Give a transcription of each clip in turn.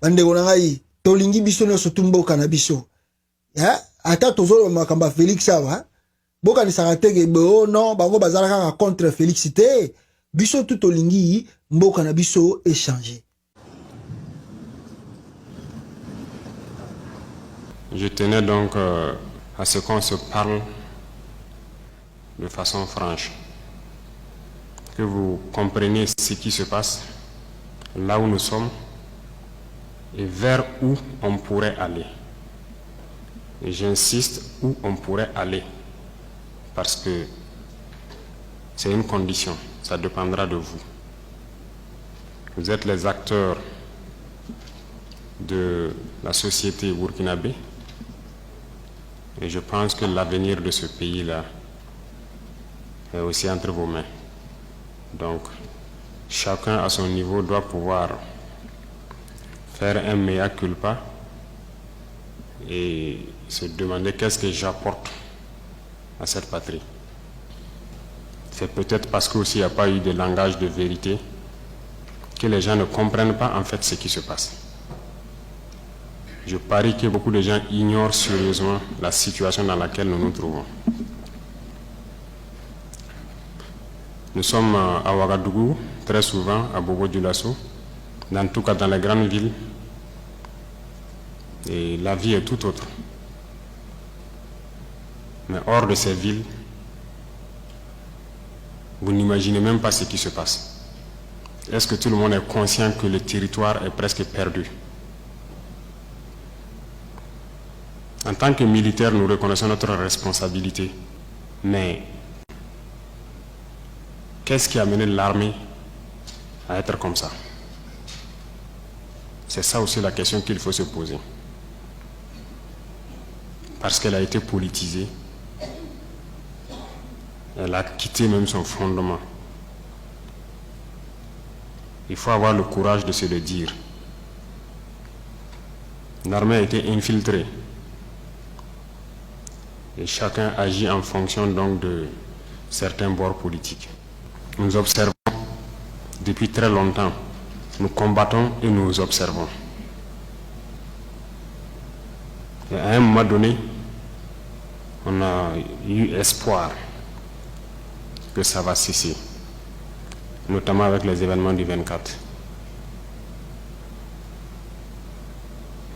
bandeko na ngai tolingi biso nyonso tumboka na biso ata tozolo makamba Félix awa bokanisaka teke bo non bango bazala kaka contre Félix te biso tout tolingi mboka na biso échanger. Je tenais donc à ce qu'on se parle de façon franche, que vous compreniez ce qui se passe, là où nous sommes et vers où on pourrait aller. Et j'insiste, où on pourrait aller, parce que c'est une condition, ça dépendra de vous. Vous êtes les acteurs de la société burkinabé et je pense que l'avenir de ce pays-là est aussi entre vos mains. Donc, chacun à son niveau doit pouvoir faire un mea culpa et se demander qu'est-ce que j'apporte à cette patrie. C'est peut-être parce qu'aussi il n'y a pas eu de langage de vérité que les gens ne comprennent pas en fait ce qui se passe. Je parie que beaucoup de gens ignorent sérieusement la situation dans laquelle nous nous trouvons. Nous sommes à Ouagadougou, très souvent à Bobo-Dioulasso, dans tout cas dans les grandes villes, et la vie est tout autre. Mais hors de ces villes, vous n'imaginez même pas ce qui se passe. Est-ce que tout le monde est conscient que le territoire est presque perdu? En tant que militaires, nous reconnaissons notre responsabilité. Mais qu'est-ce qui a mené l'armée à être comme ça? C'est ça aussi la question qu'il faut se poser. Parce qu'elle a été politisée. Elle a quitté même son fondement. Il faut avoir le courage de se le dire. L'armée a été infiltrée. Et chacun agit en fonction donc de certains bords politiques. Nous observons depuis très longtemps. Nous combattons et nous observons. Et à un moment donné, on a eu espoir que ça va cesser, notamment avec les événements du 24.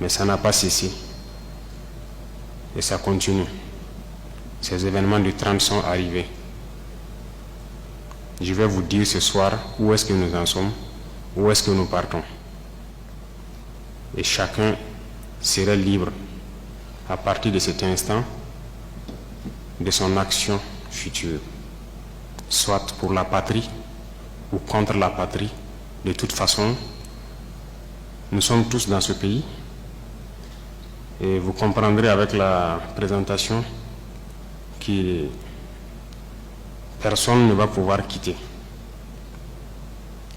Mais ça n'a pas cessé. Et ça continue. Ces événements du 30 sont arrivés. Je vais vous dire ce soir où est-ce que nous en sommes, où est-ce que nous partons. Et chacun serait libre, à partir de cet instant, de son action future. Soit pour la patrie ou contre la patrie. De toute façon, nous sommes tous dans ce pays. Et vous comprendrez avec la présentation que personne ne va pouvoir quitter.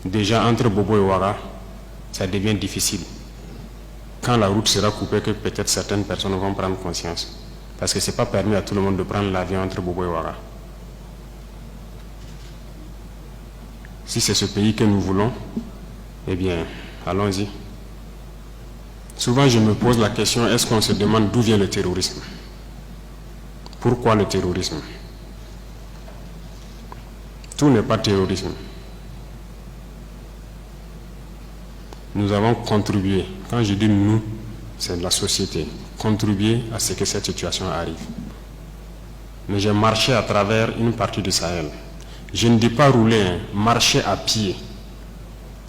Déjà entre Bobo et Ouaga, ça devient difficile. Quand la route sera coupée, que peut-être certaines personnes vont prendre conscience. Parce que ce n'est pas permis à tout le monde de prendre l'avion entre Bobo et Ouaga. Si c'est ce pays que nous voulons, eh bien, allons-y. Souvent, je me pose la question, est-ce qu'on se demande d'où vient le terrorisme? Pourquoi le terrorisme? Tout n'est pas terrorisme. Nous avons contribué, quand je dis nous, c'est la société, contribué à ce que cette situation arrive. Mais j'ai marché à travers une partie du Sahel. Je ne dis pas rouler, marcher à pied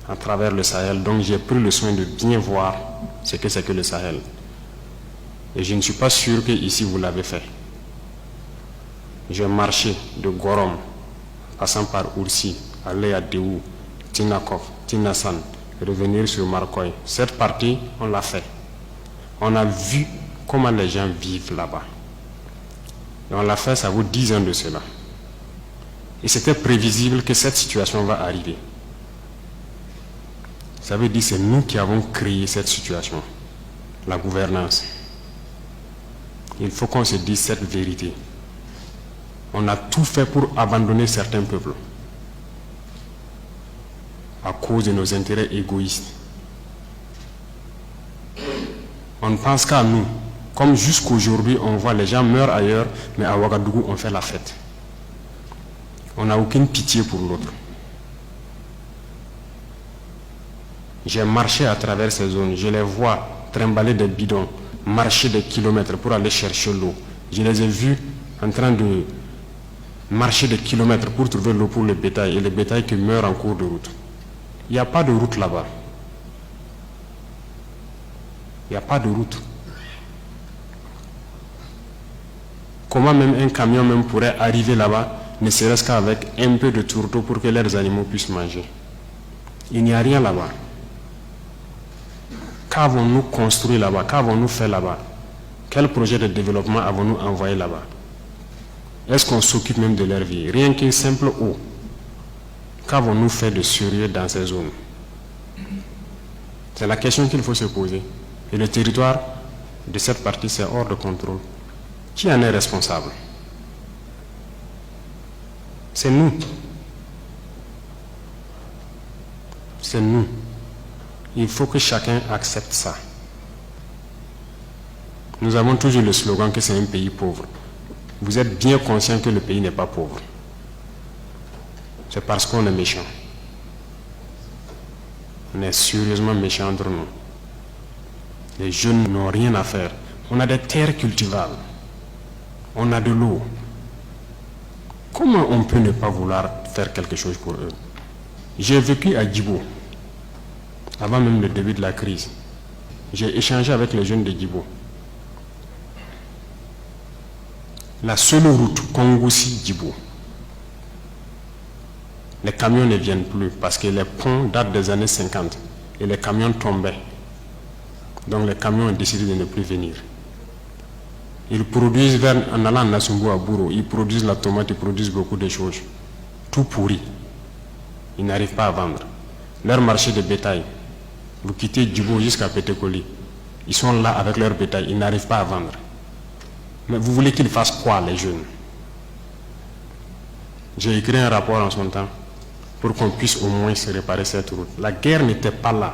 à travers le Sahel. Donc j'ai pris le soin de bien voir ce que c'est que le Sahel. Et je ne suis pas sûr que ici vous l'avez fait. J'ai marché de Gorom, passant par Oursi, aller à Déou, Tinakov, Tinasan, revenir sur Marcoy. Cette partie, on l'a fait. On a vu comment les gens vivent là-bas. Et on l'a fait, ça vaut 10 ans de cela. Et c'était prévisible que cette situation va arriver. Ça veut dire que c'est nous qui avons créé cette situation, la gouvernance. Il faut qu'on se dise cette vérité. On a tout fait pour abandonner certains peuples à cause de nos intérêts égoïstes. On ne pense qu'à nous. Comme jusqu'aujourd'hui, on voit les gens meurent ailleurs, mais à Ouagadougou, on fait la fête. On n'a aucune pitié pour l'autre. J'ai marché à travers ces zones, je les vois trimballer des bidons, marcher des kilomètres pour aller chercher l'eau. Je les ai vus en train de marcher des kilomètres pour trouver l'eau pour le bétail, et le bétail qui meurt en cours de route. Il n'y a pas de route là-bas. Il n'y a pas de route. Comment même un camion même pourrait arriver là-bas, ne serait-ce qu'avec un peu de tourteau pour que leurs animaux puissent manger? Il n'y a rien là-bas. Qu'avons-nous construit là-bas? Qu'avons-nous fait là-bas? Quel projet de développement avons-nous envoyé là-bas? Est-ce qu'on s'occupe même de leur vie? Rien qu'une simple eau. Qu'avons-nous fait de sérieux dans ces zones? C'est la question qu'il faut se poser. Et le territoire de cette partie, c'est hors de contrôle. Qui en est responsable? C'est nous. C'est nous. Il faut que chacun accepte ça. Nous avons toujours le slogan que c'est un pays pauvre. Vous êtes bien conscient que le pays n'est pas pauvre. C'est parce qu'on est méchant. On est sérieusement méchants entre nous. Les jeunes n'ont rien à faire. On a des terres cultivables. On a de l'eau. Comment on peut ne pas vouloir faire quelque chose pour eux? J'ai vécu à Djibo, avant même le début de la crise. J'ai échangé avec les jeunes de Djibo. La seule route Kongoussi-Djibo, les camions ne viennent plus parce que les ponts datent des années 50 et les camions tombaient. Donc les camions ont décidé de ne plus venir. Ils produisent, en allant à Nassumbo à Bouro, ils produisent la tomate, ils produisent beaucoup de choses. Tout pourri. Ils n'arrivent pas à vendre. Leur marché de bétail, vous quittez Djibo jusqu'à Pétékoli, ils sont là avec leur bétail, ils n'arrivent pas à vendre. Mais vous voulez qu'ils fassent quoi, les jeunes? J'ai écrit un rapport en son temps pour qu'on puisse au moins se réparer cette route. La guerre n'était pas là.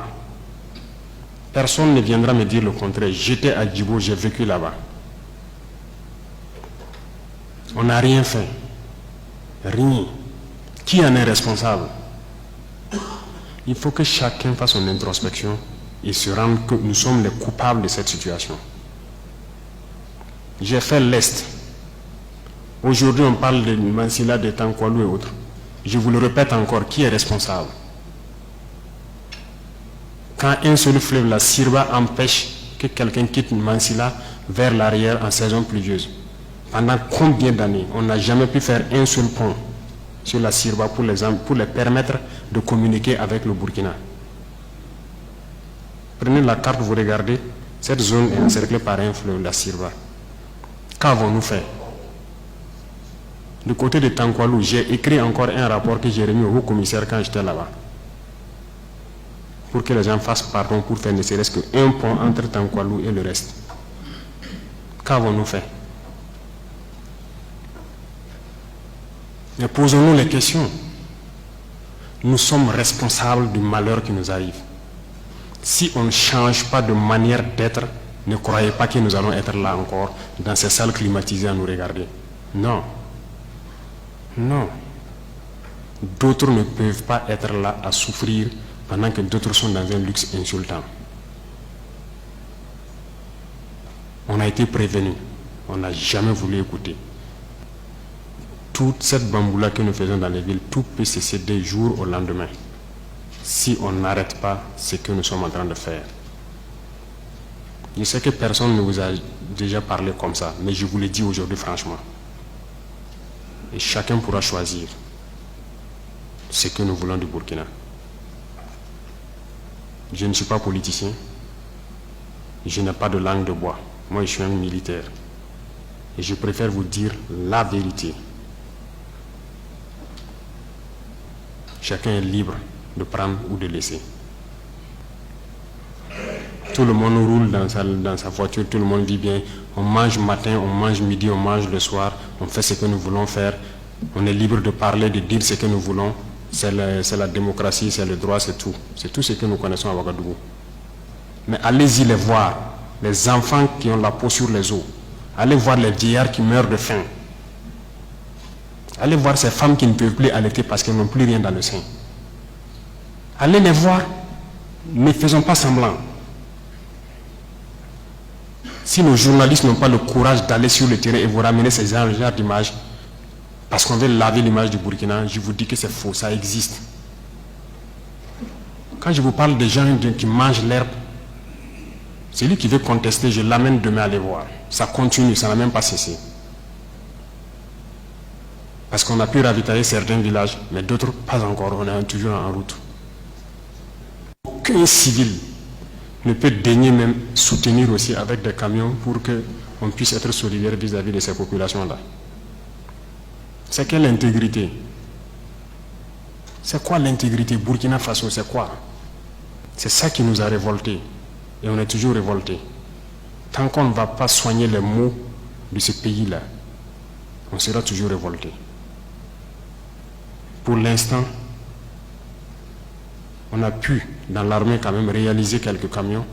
Personne ne viendra me dire le contraire. J'étais à Djibo, j'ai vécu là-bas. On n'a rien fait. Rien. Qui en est responsable? Il faut que chacun fasse son introspection et se rende que nous sommes les coupables de cette situation. J'ai fait l'Est. Aujourd'hui, on parle de Mansilla, de Tankwalou et autres. Je vous le répète encore, qui est responsable? Quand un seul fleuve, la Sirba, empêche que quelqu'un quitte Mansilla vers l'arrière en saison pluvieuse, pendant combien d'années on n'a jamais pu faire un seul pont sur la Sirba pour les permettre de communiquer avec le Burkina? Prenez la carte, vous regardez, cette zone est encerclée par un fleuve, la Sirba. Qu'avons-nous fait? Du côté de Tankwalou, j'ai écrit encore un rapport que j'ai remis au haut-commissaire quand j'étais là-bas, pour que les gens fassent pardon pour faire ne serait-ce qu'un pont entre Tankwalou et le reste. Qu'avons-nous fait? Mais posons-nous les questions. Nous sommes responsables du malheur qui nous arrive. Si on ne change pas de manière d'être, ne croyez pas que nous allons être là encore, dans ces salles climatisées à nous regarder. Non. Non. D'autres ne peuvent pas être là à souffrir pendant que d'autres sont dans un luxe insultant. On a été prévenus. On n'a jamais voulu écouter. Toute cette bamboula que nous faisons dans les villes, tout peut cesser du jour au lendemain. Si on n'arrête pas ce que nous sommes en train de faire. Je sais que personne ne vous a déjà parlé comme ça, mais je vous le dis aujourd'hui franchement. Et chacun pourra choisir ce que nous voulons du Burkina. Je ne suis pas politicien. Je n'ai pas de langue de bois. Moi, je suis un militaire. Et je préfère vous dire la vérité. Chacun est libre de prendre ou de laisser. Tout le monde roule dans sa voiture, tout le monde vit bien. On mange matin, on mange midi, on mange le soir. On fait ce que nous voulons faire. On est libre de parler, de dire ce que nous voulons. C'est la démocratie, c'est le droit, c'est tout. C'est tout ce que nous connaissons à Ouagadougou. Mais allez-y les voir. les enfants qui ont la peau sur les os. Allez voir les vieillards qui meurent de faim. Allez voir ces femmes qui ne peuvent plus allaiter parce qu'elles n'ont plus rien dans le sein. Allez les voir. Ne faisons pas semblant. Si nos journalistes n'ont pas le courage d'aller sur le terrain et vous ramener ces genres d'images, parce qu'on veut laver l'image du Burkina, je vous dis que c'est faux, ça existe. Quand je vous parle des gens qui mangent l'herbe, celui qui veut contester, je l'amène demain à les voir. Ça continue, ça n'a même pas cessé. Parce qu'on a pu ravitailler certains villages, mais d'autres pas encore, on est toujours en route. Aucun civil ne peut daigner même soutenir aussi avec des camions pour qu'on puisse être solidaire vis-à-vis de ces populations-là. C'est quelle intégrité? C'est quoi l'intégrité? Burkina Faso, c'est quoi? C'est ça qui nous a révoltés. Et on est toujours révoltés. Tant qu'on ne va pas soigner les maux de ce pays-là, on sera toujours révoltés. Pour l'instant, on a pu, dans l'armée quand même, réaliser quelques camions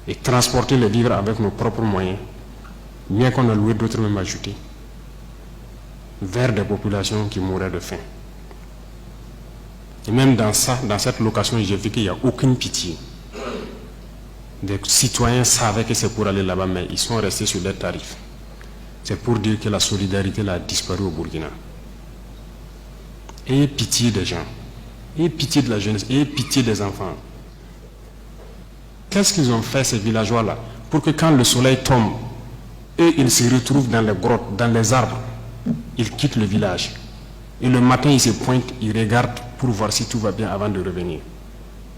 et transporter les vivres avec nos propres moyens, bien qu'on a loué d'autres même ajoutés, vers des populations qui mouraient de faim. Et même dans ça, dans cette location, j'ai vu qu'il n'y a aucune pitié. Des citoyens savaient que c'est pour aller là-bas, mais ils sont restés sur des tarifs. C'est pour dire que la solidarité là, a disparu au Burkina. Ayez pitié des gens. Ayez pitié de la jeunesse. Ayez pitié des enfants. Qu'est-ce qu'ils ont fait, ces villageois-là, pour que quand le soleil tombe, eux, ils se retrouvent dans les grottes, dans les arbres. Ils quittent le village. Et le matin, ils se pointent, ils regardent pour voir si tout va bien avant de revenir.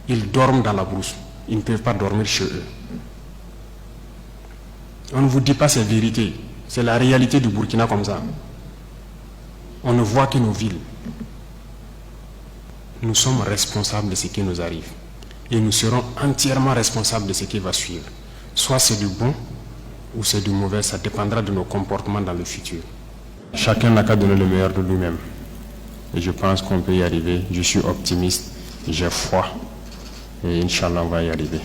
Ils dorment dans la brousse. Ils ne peuvent pas dormir chez eux. On ne vous dit pas ces vérités. C'est la réalité du Burkina comme ça. On ne voit que nos villes. Nous sommes responsables de ce qui nous arrive. Et nous serons entièrement responsables de ce qui va suivre. Soit c'est du bon ou c'est du mauvais, ça dépendra de nos comportements dans le futur. Chacun n'a qu'à donner le meilleur de lui-même. Et je pense qu'on peut y arriver. Je suis optimiste, j'ai foi. Et Inch'Allah, on va y arriver.